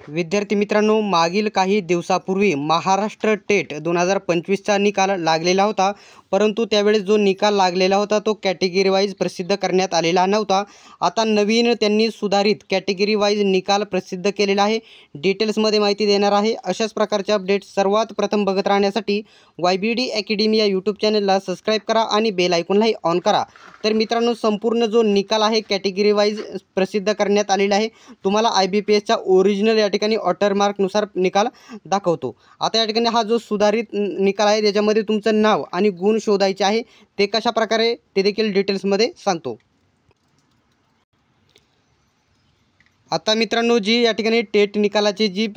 विद्यार्थी मित्रांनो, मागील काही दिवसापूर्वी महाराष्ट्र टेट 2025चा निकाल लागलेला होता, परंतु त्यावेळेस जो निकाल लागलेला होता तो कॅटेगरी वाईज प्रसिद्ध करण्यात आलेला नव्हता। आता नवीन त्यांनी सुधारित कॅटेगरी वाईज निकाल प्रसिद्ध केलेला आहे। डिटेल्समध्ये माहिती देणार आहे। अशाच प्रकारचे अपडेट सर्वात प्रथम बघत राहण्यासाठी YBD अकॅडमी या यूट्यूब चॅनलला सबस्क्राइब करा आणि बेल आयकॉनलाही ऑन करा। तर मित्रांनो, संपूर्ण जो निकाल आहे कॅटेगरी वाईज प्रसिद्ध करण्यात आलेला आहे। तुम्हाला IBPSचा ओरिजिनल या ठिकाणी वॉटरमार्कनुसार निकाल दाखवतो। आता या ठिकाणी हा जो सुधारित निकाल आहे त्याच्यामध्ये तुमचं नाव आणि गुण शोधायचे आहे, ते कशा प्रकारे ते देखील डिटेल्समध्ये सांगतो। आता मित्रांनो, जी या ठिकाणी टेट निकालाची जी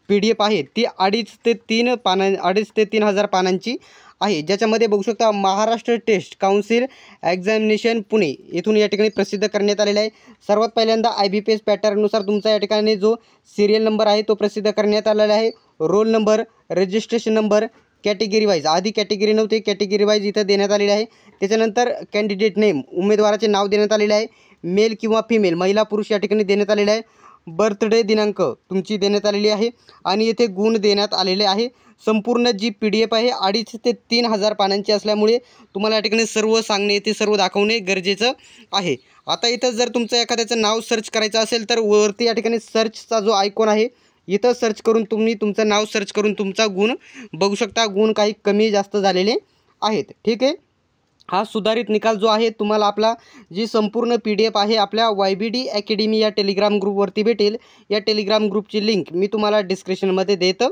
PDF आहे ती 2.5 ते 3,000 पानांची आहे, ज्याच्यामध्ये बघू शकता Maharashtra test council examination Pune येथून या ठिकाणी प्रसिद्ध करण्यात आलेला आहे। सर्वात पहिल्यांदा IBPS पॅटर्ननुसार तुमचा या ठिकाणी जो सिरियल नंबर आहे तो प्रसिद्ध करण्यात आलेला आहे। Roll number, registration number, category wise आधी कॅटेगरी नव्हती, कॅटेगरी वाईज इथं देण्यात आलेले आहे। त्याच्यानंतर कॅन्डिडेट नेम, उमेदवाराचे नाव देण्यात आलेले आहे। मेल किंवा फिमेल, महिला पुरुष या ठिकाणी देण्यात आलेले आहे। बर्थडे दिनांक तुमची देण्यात आलेली आहे आणि येथे गुण देण्यात आलेले आहे। संपूर्ण जी PDF आहे 2.5 ते 3,000 पानांची असल्यामुळे तुम्हाला या ठिकाणी सर्व सांगणे, ते सर्व दाखवणे गरजेचं आहे। आता इथं जर तुमचं एखाद्याचं नाव सर्च करायचं असेल तर वरती या ठिकाणी सर्चचा जो आयकॉन आहे इथं सर्च करून तुम्ही तुमचं नाव सर्च करून तुमचा गुण बघू शकता। गुण काही कमी जास्त झालेले आहेत, ठीक आहे। हा सुधारित निकाल जो आहे तुम्हाला आपला जी संपूर्ण PDF आहे आपल्या YBD अकॅडमी या टेलिग्राम ग्रुपवरती भेटेल। या टेलिग्राम ग्रुपची लिंक मी तुम्हाला डिस्क्रिप्शनमध्ये देत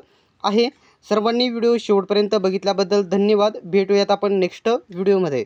आहे। सर्वांनी व्हिडिओ शेवटपर्यंत बघितल्याबद्दल धन्यवाद। भेटूयात आपण नेक्स्ट व्हिडिओमध्ये।